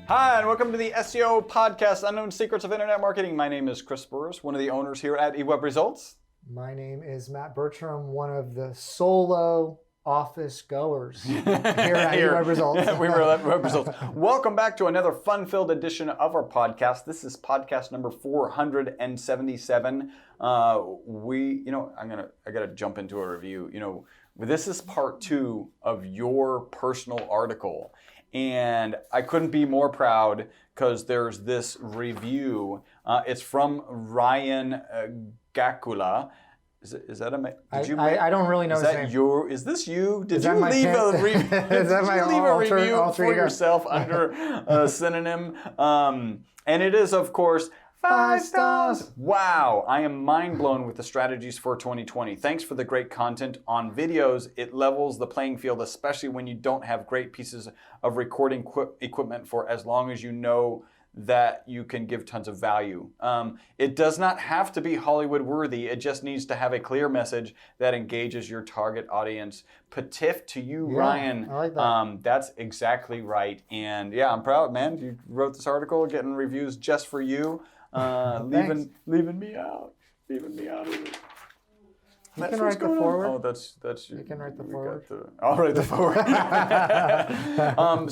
Hi, and welcome to the SEO Podcast, Unknown Secrets of Internet Marketing. My name is Chris Burris, one of the owners here at eWeb Results. My name is Matt Bertram, one of the solo office goers here at eWeb Results. We were at eWeb Results. Welcome back to another fun-filled edition of our podcast. This is podcast number 477. I gotta jump into a review. This is part 2 of your personal article. And I couldn't be more proud because there's this review. It's from Ryan Gakula. Is that a? I don't really know. Is this you? Did you leave a review for yourself under a synonym? And it is, of course, 5 stars. Wow, I am mind blown with the strategies for 2020. Thanks for the great content on videos. It levels the playing field, especially when you don't have great pieces of recording equipment for as long as you know that you can give tons of value. It does not have to be Hollywood worthy. It just needs to have a clear message that engages your target audience. Patif to you, Ryan. I like that. That's exactly right. And yeah, I'm proud, man. You wrote this article, getting reviews just for you. Leaving me out of it. You can write the forward. Oh, that's you. You can write the forward. I'll write the forward.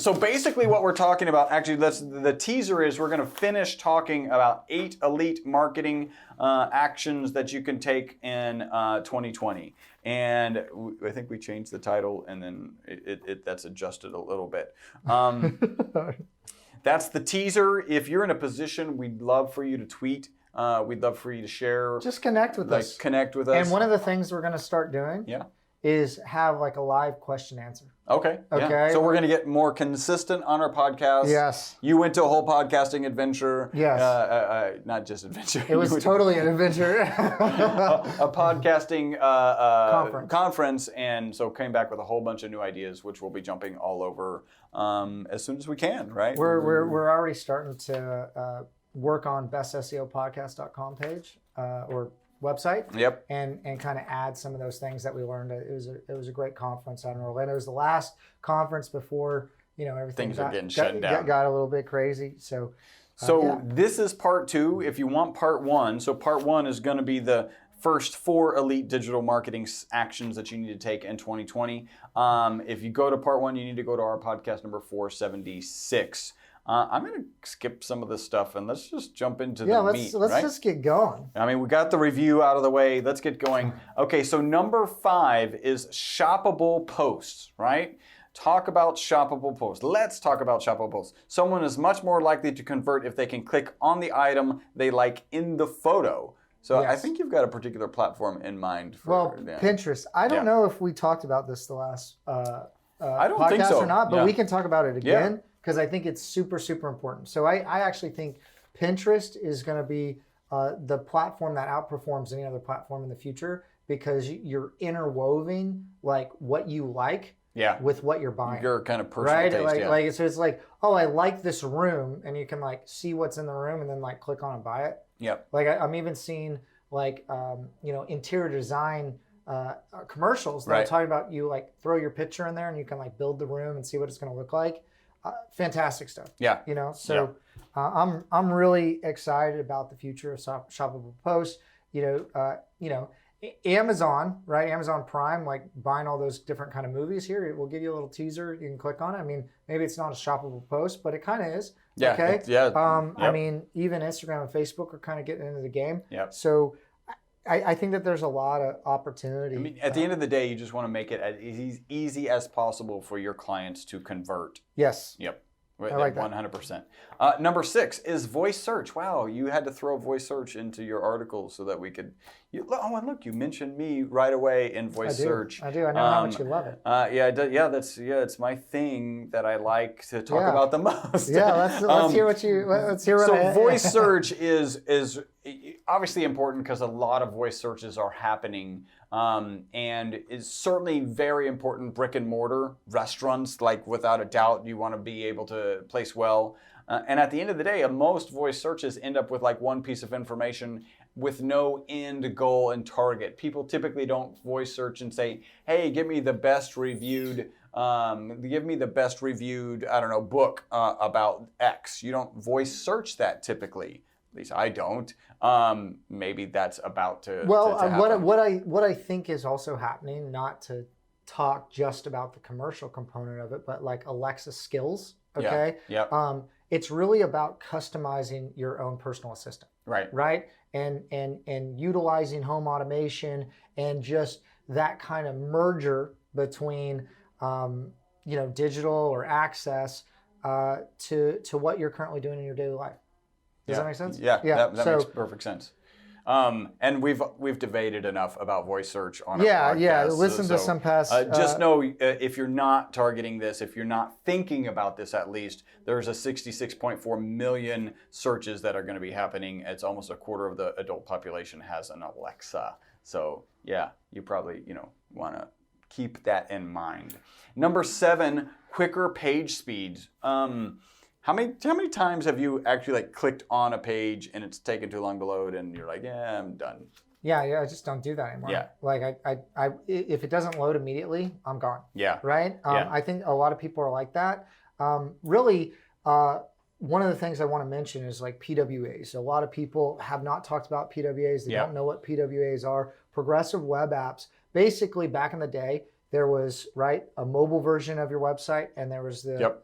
So basically what we're talking about, actually, the teaser is we're going to finish talking about 8 elite marketing actions that you can take in 2020. And I think we changed the title, and then that's adjusted a little bit. That's the teaser. If you're in a position, we'd love for you to tweet. We'd love for you to share. Just connect with us. Connect with us. And one of the things we're going to start doing is have like a live question answer. Okay. Yeah. So we're going to get more consistent on our podcast. Yes. You went to a whole podcasting adventure. Yes. Not just adventure. It was totally an adventure. a podcasting conference, and so came back with a whole bunch of new ideas, which we'll be jumping all over as soon as we can. Right. We're already starting to work on bestSEOPodcast.com page or website. Yep. And kind of add some of those things that we learned. It was a great conference out in Orlando. It was the last conference before everything are getting shut down. Got a little bit crazy. So this is part 2. If you want part 1, so part 1 is going to be the first 4 elite digital marketing actions that you need to take in 2020. If you go to part 1, you need to go to our podcast number 476. I'm going to skip some of this stuff and let's just jump into the meat. Let's just get going. I mean, we got the review out of the way. Let's get going. Okay, so number 5 is shoppable posts, right? Talk about shoppable posts. Let's talk about shoppable posts. Someone is much more likely to convert if they can click on the item they like in the photo. So yes. I think you've got a particular platform in mind. Pinterest. I don't know if we talked about this the last I don't podcast think so. Or not, but we can talk about it again. Because I think it's super, super important. So I actually think Pinterest is going to be the platform that outperforms any other platform in the future because you're interwoven like what you like with what you're buying. Your kind of personal taste, So it's like, oh, I like this room, and you can like see what's in the room and then like click on and buy it. Yep. Like I'm even seeing like interior design commercials that are talking about you like throw your picture in there and you can like build the room and see what it's going to look like. Fantastic stuff. Yeah. I'm really excited about the future of shoppable posts. Amazon, right? Amazon Prime, like buying all those different kind of movies here. It will give you a little teaser. You can click on it. I mean, maybe it's not a shoppable post, but it kind of is. Yeah. Okay. Yep. I mean, even Instagram and Facebook are kind of getting into the game. Yeah. So I think that there's a lot of opportunity. I mean, at the end of the day, you just want to make it as easy as possible for your clients to convert. Yes. Yep. I like that. 100%. Number 6 is voice search. Wow, you had to throw voice search into your article so that we could. And look, you mentioned me right away in voice search. I do. I know how much you love it. It's my thing that I like to talk about the most. Yeah, let's hear what you. Let's hear. So voice search is obviously important because a lot of voice searches are happening. And is certainly very important brick and mortar restaurants, like without a doubt, you want to be able to place well. And at the end of the day, most voice searches end up with like one piece of information with no end goal and target. People typically don't voice search and say, hey, give me the best reviewed give me the best reviewed, I don't know, book about X. You don't voice search that typically. At least I don't. Maybe that's about to happen. What I think is also happening, not to talk just about the commercial component of it, but like Alexa skills, okay? Yeah. It's really about customizing your own personal assistant. Right. And utilizing home automation and just that kind of merger between digital or access to what you're currently doing in your daily life. Does that make sense? Yeah. That makes perfect sense. And we've debated enough about voice search on our podcast. Yeah. Listen to some past. Just know if you're not targeting this, if you're not thinking about this, at least there's a 66.4 million searches that are going to be happening. It's almost a quarter of the adult population has an Alexa. So yeah, you probably want to keep that in mind. Number 7, quicker page speeds. How many times have you actually clicked on a page and it's taken too long to load and you're like, yeah, I'm done? Yeah, I just don't do that anymore. Yeah. Like I if it doesn't load immediately, I'm gone. Yeah. Right? I think a lot of people are like that. Really, one of the things I want to mention is like PWAs. A lot of people have not talked about PWAs. They don't know what PWAs are. Progressive web apps. Basically, back in the day, there was a mobile version of your website, and there was the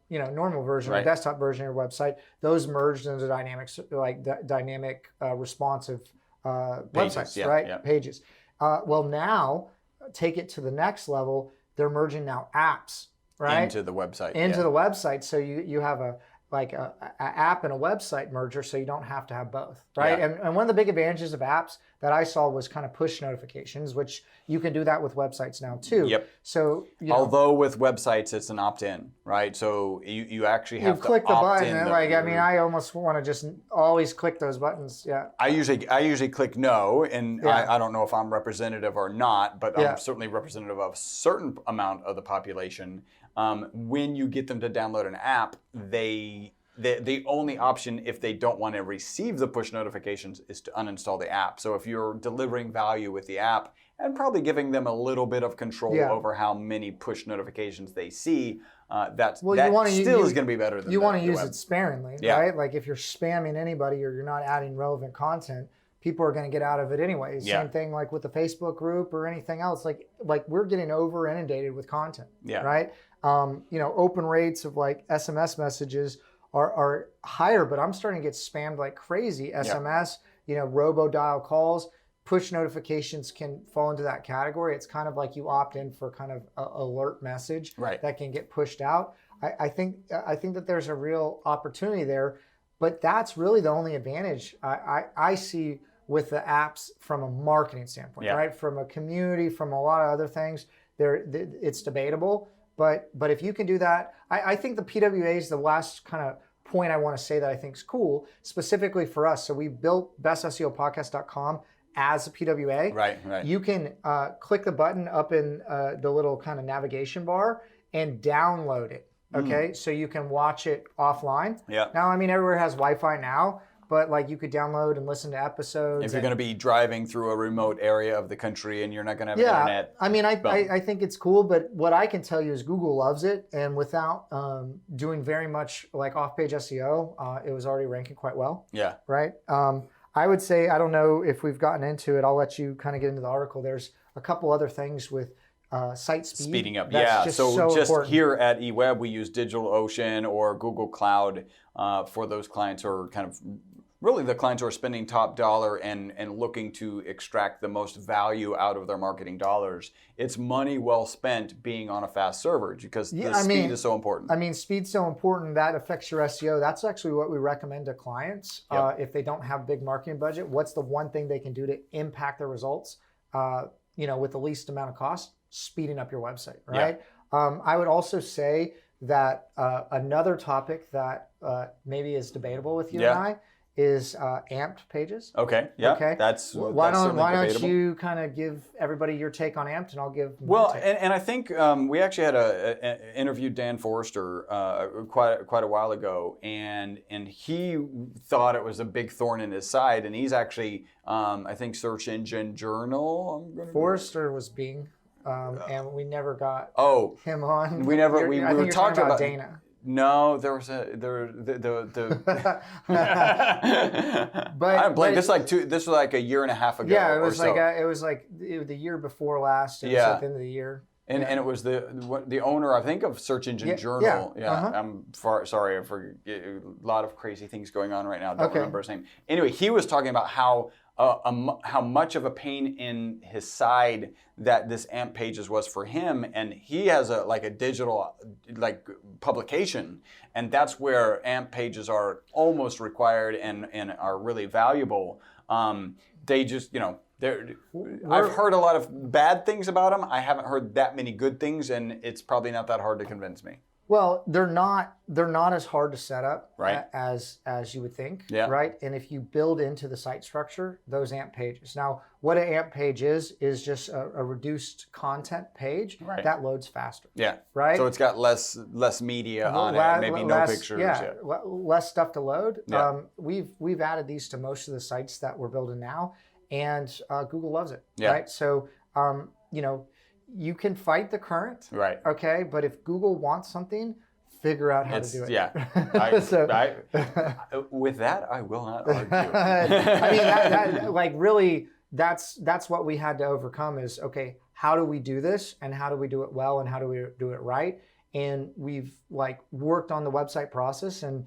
normal version, or desktop version of your website. Those merged into dynamic responsive websites, pages. Well, now take it to the next level. They're merging now apps, into the website. The website, so you have a app and a website merger, so you don't have to have both, right? Yeah. And one of the big advantages of apps that I saw was kind of push notifications, which you can do that with websites now too. Yep. So although with websites it's an opt-in, right? So you actually have to click the button, and I almost want to just always click those buttons. Yeah. I usually click no, and I don't know if I'm representative or not, but I'm certainly representative of a certain amount of the population. When you get them to download an app, the only option if they don't want to receive the push notifications is to uninstall the app. So if you're delivering value with the app and probably giving them a little bit of control over how many push notifications they see, is going to be better than you want to use it sparingly, right? Like if you're spamming anybody or you're not adding relevant content, people are going to get out of it anyways. Same thing like with the Facebook group or anything else. Like we're getting over inundated with content, right? Open rates of SMS messages are higher, but I'm starting to get spammed like crazy. SMS, robo dial calls, push notifications can fall into that category. It's kind of like you opt in for kind of an alert message that can get pushed out. I think that there's a real opportunity there, but that's really the only advantage I see with the apps from a marketing standpoint, right? From a community, from a lot of other things, it's debatable. But if you can do that, I think the PWA is the last kind of point I want to say that I think is cool, specifically for us. So we built bestSEOPodcast.com as a PWA. Right. You can click the button up in the little kind of navigation bar and download it. Okay, so you can watch it offline. Yeah. Now, everywhere has Wi-Fi now, but you could download and listen to episodes. If you're going to be driving through a remote area of the country and you're not going to have internet. I think it's cool, but what I can tell you is Google loves it, and without doing very much off-page SEO, it was already ranking quite well. Yeah. Right? I would say, I don't know if we've gotten into it. I'll let you kind of get into the article. There's a couple other things with site speed. Speeding up, That's so just important. here at eWeb, we use DigitalOcean or Google Cloud for those clients who are kind of really the clients who are spending top dollar and looking to extract the most value out of their marketing dollars. It's money well spent being on a fast server because speed is so important. Speed's so important. That affects your SEO. That's actually what we recommend to clients if they don't have big marketing budget. What's the one thing they can do to impact their results with the least amount of cost? Speeding up your website, right? I would also say that another topic that maybe is debatable with you and I is amped pages. Okay. That's why don't debatable. you kind of give everybody your take on amped, and I'll give and I think we actually had interviewed Dan Forrester quite a while ago, and he thought it was a big thorn in his side, and he's actually I think Search Engine Journal. Forrester was Bing. and we never got him on. We never. We were talking about Dana. No, there was but I'm blank. This was like a year and a half ago. Yeah, it was the year before last. It was at the end of the year. And it was the owner, I think, of Search Engine Journal. Yeah. I'm sorry, I forget a lot of crazy things going on right now. Don't remember his name. Anyway, he was talking about how much of a pain in his side that this AMP Pages was for him, and he has a digital publication, and that's where AMP Pages are almost required and are really valuable. They just I've heard a lot of bad things about them. I haven't heard that many good things, and it's probably not that hard to convince me. Well, they're not as hard to set up as you would think, right? And if you build into the site structure those AMP pages. Now, what an AMP page is just a reduced content page that loads faster. Yeah. Right? So it's got less media on it, maybe no pictures. Yeah, less stuff to load. Yeah. We've added these to most of the sites that we're building now, and Google loves it, right? So, you can fight the current, right? Okay, but if Google wants something, figure out how to do it. Yeah. With that, I will not argue. I mean, really, that's what we had to overcome is, okay, how do we do this, and how do we do it well, and how do we do it right? And we've worked on the website process, and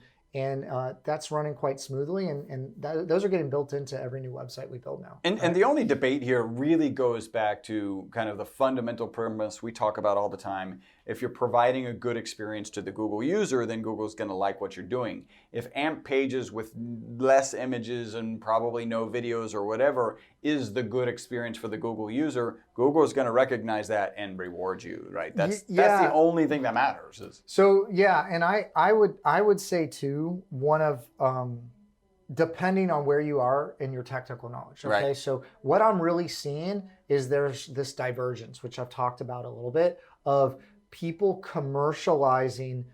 that's running quite smoothly, and those are getting built into every new website we build now. And the only debate here really goes back to kind of the fundamental premise we talk about all the time. If you're providing a good experience to the Google user, then Google's going to like what you're doing. If AMP Pages with less images and probably no videos or whatever is the good experience for the Google user, Google is going to recognize that and reward you, right? That's the only thing that matters. So yeah, and I would say too, one of depending on where you are in your technical knowledge. Okay, right. So what I'm really seeing is there's this divergence, which I've talked about a little bit, of people commercializing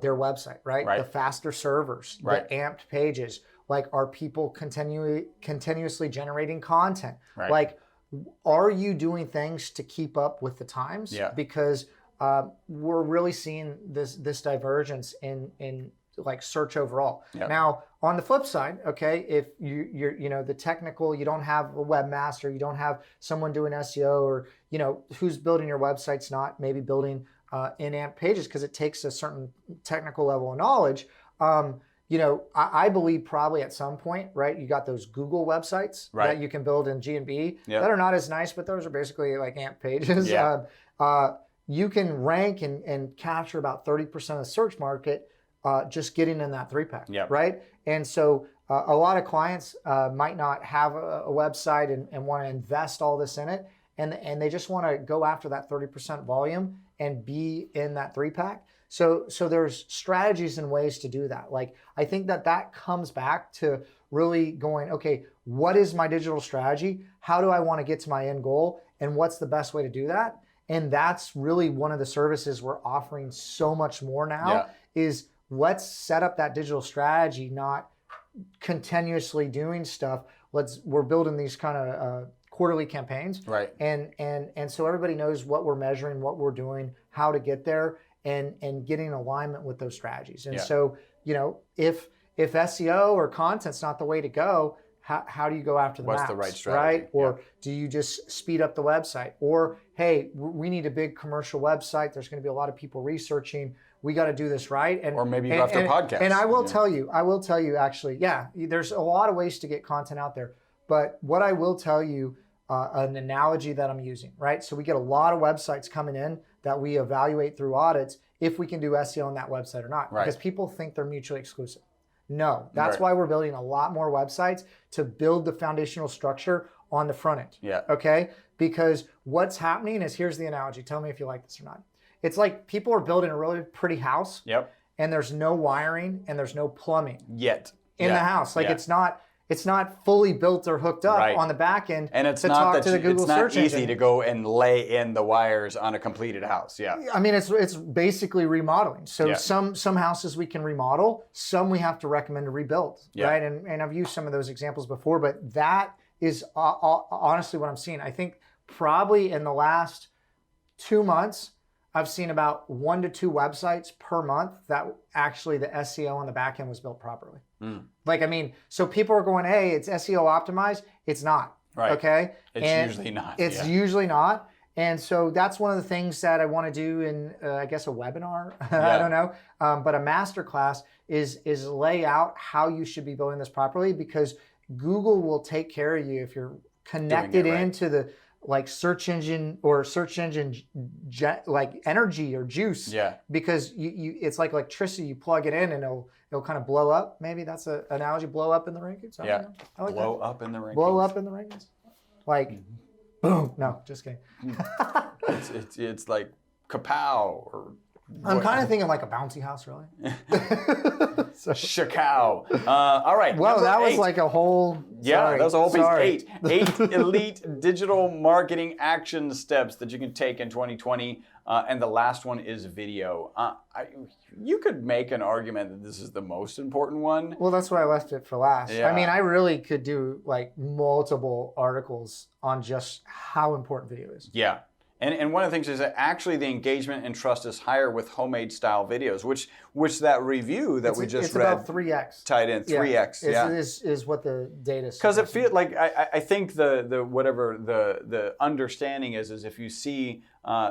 their website, right? The faster servers, the amped pages. Are people continuously generating content? Right. Are you doing things to keep up with the times? Yeah. Because we're really seeing this divergence in search overall. Yep. Now, on the flip side, okay, if you're the technical, you don't have a webmaster, you don't have someone doing SEO, or who's building your website's not maybe building in AMP Pages because it takes a certain technical level of knowledge. I believe probably at some point, right, you got those Google websites that you can build in G&B that are not as nice, but those are basically like AMP Pages. Yeah. You can rank and capture about 30% of the search market just getting in that 3-pack, right? And so a lot of clients might not have a website and want to invest all this in it, and they just want to go after that 30% volume and be in that 3-pack. So there's strategies and ways to do that. I think that comes back to really going, okay, what is my digital strategy? How do I want to get to my end goal? And what's the best way to do that? And that's really one of the services we're offering so much more now is let's set up that digital strategy, not continuously doing stuff. We're building these kind of quarterly campaigns. Right. And so everybody knows what we're measuring, what we're doing, how to get there, and getting alignment with those strategies. And so, if SEO or content's not the way to go, how do you go after the What's maps, the right strategy? Right? Or do you just speed up the website? Or, hey, we need a big commercial website. There's going to be a lot of people researching. We got to do this right. Or maybe you have to podcast. And I will tell you actually, there's a lot of ways to get content out there. But what I will tell you, an analogy that I'm using, right? So we get a lot of websites coming in that we evaluate through audits if we can do SEO on that website or not. Right. Because people think they're mutually exclusive. No, that's why we're building a lot more websites to build the foundational structure on the front end. Yeah. Okay? Because what's happening is, here's the analogy. Tell me if you like this or not. It's like people are building a really pretty house. Yep. And there's no wiring and there's no plumbing yet in the house. It's not fully built or hooked up on the back end. And it's to not talk to the Google search easy engine. to go and lay in the wires on a completed house. Yeah. I mean, it's basically remodeling. So some houses we can remodel, some we have to recommend to rebuild, right? And I've used some of those examples before, but that is honestly what I'm seeing. I think probably in the last 2 months, I've seen about 1 to 2 websites per month that actually the SEO on the back end was built properly. Like, I mean, so people are going, hey, it's SEO optimized. It's not. Right. Okay. It's usually not. It's usually not. And so that's one of the things that I want to do in, I guess, a webinar. I don't know. But a masterclass is lay out how you should be building this properly, because Google will take care of you if you're connected into the like search engine like energy or juice. Yeah. Because you it's like electricity. You plug it in and it'll kind of blow up. Maybe that's an analogy. Blow up in the rankings. I don't know. I like blow up in the rankings. Blow up in the rankings. Like, boom. No, just kidding. it's like kapow or. I'm kind of thinking like a bouncy house, really. Shakao. All right. Well, that was like a whole. Yeah, that was a whole piece. 8 elite digital marketing action steps that you can take in 2020. And the last one is video. You could make an argument that this is the most important one. Well, that's why I left it for last. Yeah. I mean, I really could do like multiple articles on just how important video is. Yeah. And one of the things is that actually the engagement and trust is higher with homemade style videos, which that review that we just read. It's about 3x. Tied in 3x. Yeah. Is what the data says. Because it feels like I think the understanding is if you see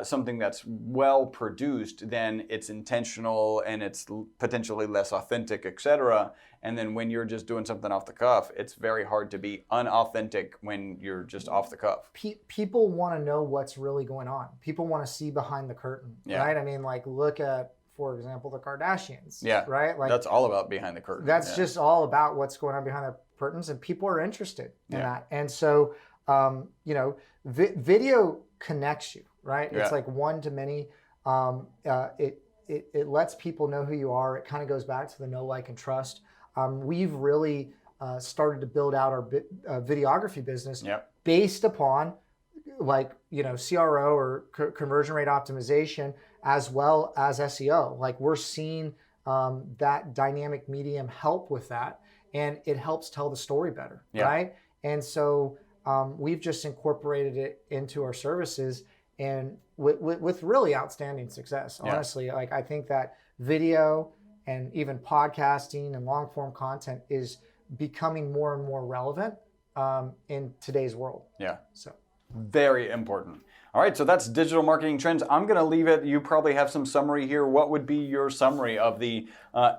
something that's well produced, then it's intentional and it's potentially less authentic, etc. And then when you're just doing something off the cuff, it's very hard to be unauthentic when you're just off the cuff. People want to know what's really going on. People want to see behind the curtain, right? I mean, like look at, for example, the Kardashians. Yeah, right. Like that's all about behind the curtain. That's just all about what's going on behind the curtains, and people are interested in that. And so, video connects you, right? It's like one to many. It lets people know who you are. It kind of goes back to the know, like, and trust. We've really started to build out our videography business based upon CRO or conversion rate optimization, as well as SEO. Like we're seeing that dynamic medium help with that, and it helps tell the story better, right? And so we've just incorporated it into our services, and with really outstanding success. Honestly, like I think that video and even podcasting and long form content is becoming more and more relevant in today's world. Yeah. So very important. All right, so that's digital marketing trends. I'm going to leave it. You probably have some summary here. What would be your summary of the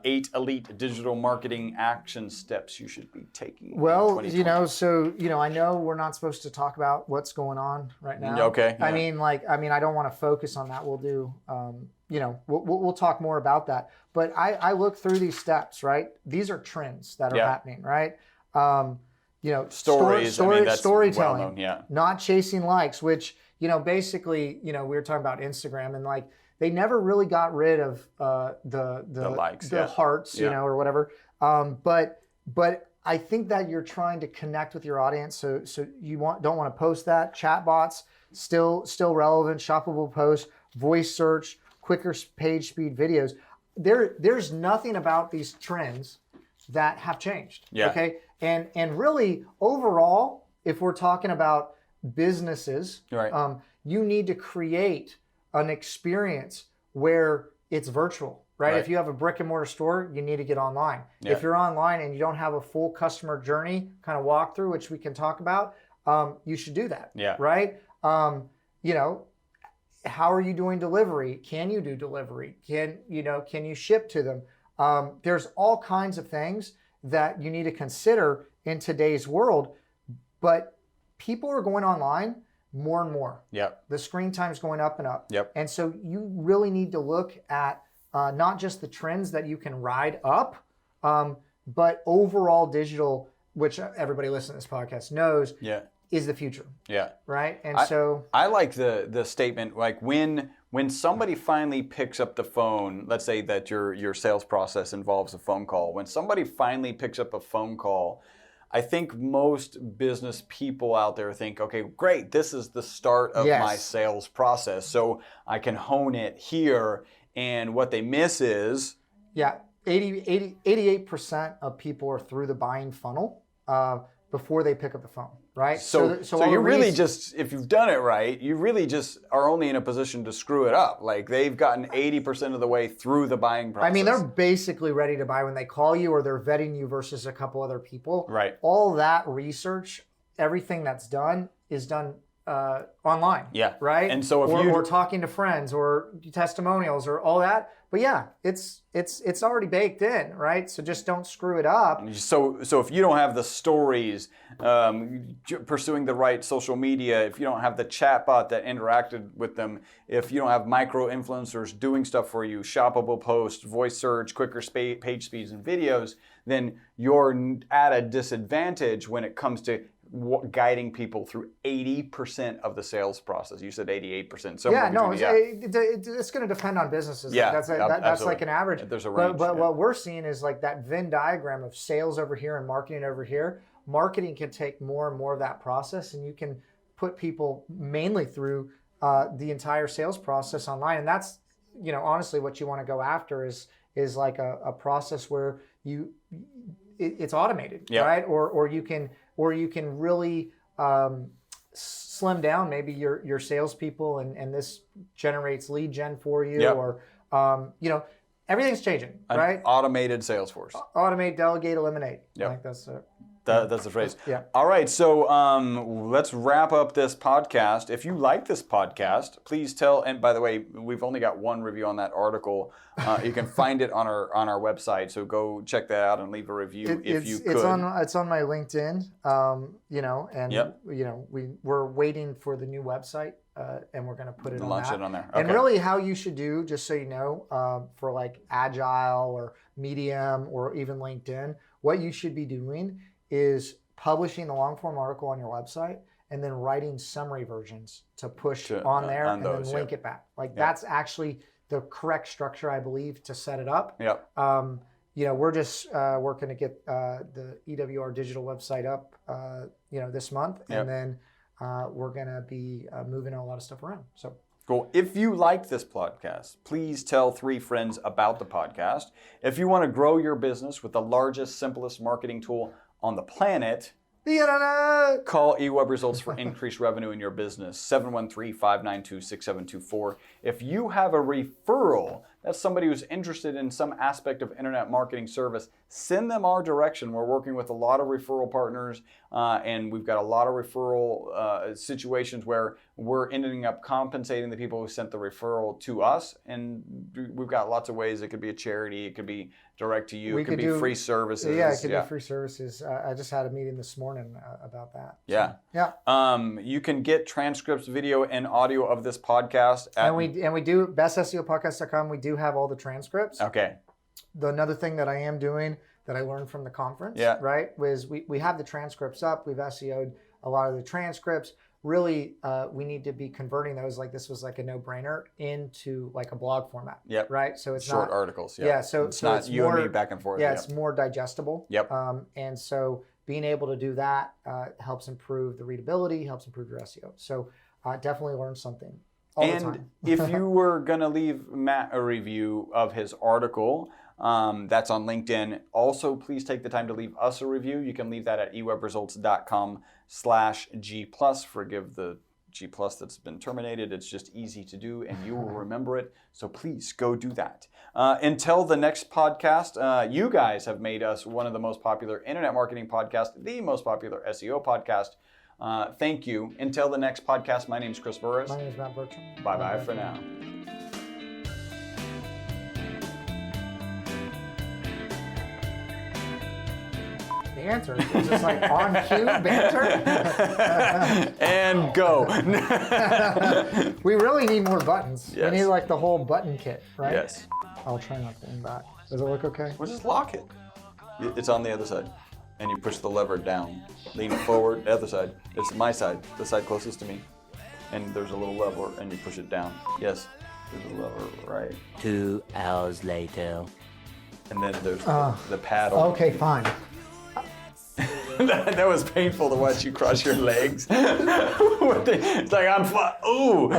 8 elite digital marketing action steps you should be taking? Well, I know we're not supposed to talk about what's going on right now. Okay. Yeah. I mean, I don't want to focus on that. We'll do, we'll talk more about that. But I look through these steps, right? These are trends that are happening, right? Stories, storytelling, well known, not chasing likes, which, basically, we were talking about Instagram, and like they never really got rid of the likes, the hearts, or whatever. But I think that you're trying to connect with your audience, so you don't want to post that. Chatbots still relevant, shoppable posts, voice search, quicker page speed videos. There's nothing about these trends that have changed. Yeah. Okay. And really overall, if we're talking about businesses, right. You need to create an experience where it's virtual, right? If you have a brick and mortar store, you need to get online. Yeah. If you're online and you don't have a full customer journey kind of walkthrough, which we can talk about, you should do that. Yeah. Right. How are you doing delivery? Can you do delivery? Can you ship to them? There's all kinds of things that you need to consider in today's world, but people are going online more and more. Yep. The screen time is going up and up. Yep. And so you really need to look at not just the trends that you can ride up, but overall digital, which everybody listening to this podcast knows, is the future. Yeah. Right. And I like the statement, like when somebody finally picks up the phone, let's say that your sales process involves a phone call. When somebody finally picks up a phone call, I think most business people out there think, okay, great, this is the start of my sales process, so I can hone it here. And what they miss is... 88% of people are through the buying funnel before they pick up the phone. right? So you really just, if you've done it right, you really just are only in a position to screw it up. Like they've gotten 80% of the way through the buying process. I mean, they're basically ready to buy when they call you, or they're vetting you versus a couple other people. Right. All that research, everything that's done is done online. Yeah. Right. And so if or talking to friends or testimonials or all that. But yeah, it's already baked in, right? So just don't screw it up. So if you don't have the stories, pursuing the right social media, if you don't have the chatbot that interacted with them, if you don't have micro influencers doing stuff for you, shoppable posts, voice search, quicker page speeds and videos, then you're at a disadvantage when it comes to guiding people through 80% of the sales process. You said 88%. So yeah, no, it's going to depend on businesses. Yeah, that's like an average. There's a range. But what we're seeing is like that Venn diagram of sales over here and marketing over here. Marketing can take more and more of that process, and you can put people mainly through the entire sales process online. And that's, honestly what you want to go after is like a process where it's automated, right? Or you can really slim down maybe your salespeople, and this generates lead gen for you, or everything's changing, right? Automated Salesforce. Automate, delegate, eliminate. Yep. I think that's it. That's the phrase. Yeah. All right, so let's wrap up this podcast. If you like this podcast, please tell. And by the way, we've only got one review on that article. You can find it on our website. So go check that out and leave a review if you could. It's on my LinkedIn. We're waiting for the new website, and we're going to put it on launch that. it on there. Okay. And really, how you should do, just so you know, for like Agile or Medium or even LinkedIn, what you should be doing is publishing the long form article on your website and then writing summary versions to push on there and then link it back. That's actually the correct structure, I believe, to set it up. Yep. We're just working to get the EWR digital website up, this month, and then we're going to be moving a lot of stuff around. So. Cool. If you like this podcast, please tell 3 friends about the podcast. If you want to grow your business with the largest, simplest marketing tool on the planet, the internet, call eWeb Results for increased revenue in your business, 713-592-6724. If you have a referral, that's somebody who's interested in some aspect of internet marketing service, send them our direction. We're working with a lot of referral partners, and we've got a lot of referral situations where we're ending up compensating the people who sent the referral to us, and we've got lots of ways. It could be a charity, it could be direct to you, it could be free services. Yeah, it could be free services. I just had a meeting this morning about that. Yeah. So, yeah. You can get transcripts, video, and audio of this podcast. And we do, bestSEOPodcast.com, we do have all the transcripts. Okay. Another thing that I am doing that I learned from the conference, right, was we have the transcripts up. We've SEO'd a lot of the transcripts. Really, we need to be converting those, like this was like a no-brainer, into like a blog format. Yep. Right? So it's short not, articles. Yeah. So it's not you and me back and forth. Yeah, it's more digestible. Yep. And so being able to do that helps improve the readability, helps improve your SEO. So definitely learn something all the time. If you were going to leave Matt a review of his article, that's on LinkedIn. Also, please take the time to leave us a review. You can leave that at ewebresults.com/G+. Forgive the G+ that's been terminated. It's just easy to do, and you will remember it. So please go do that. Until the next podcast, you guys have made us one of the most popular internet marketing podcasts, the most popular SEO podcast. Thank you. Until the next podcast, my name is Chris Burris. My name is Matt Bertram. Bye-bye for now. The answer is just like on cue banter. And go. We really need more buttons. Yes. We need like the whole button kit, right? Yes. I'll try not to lean back. Does it look okay? Well, just lock it. It's on the other side. And you push the lever down. Lean it forward, the other side. It's my side, the side closest to me. And there's a little lever, and you push it down. Yes, there's a lever, right. 2 hours later. And then there's the paddle. Okay, fine. That was painful to watch you cross your legs. It's like, I'm ooh.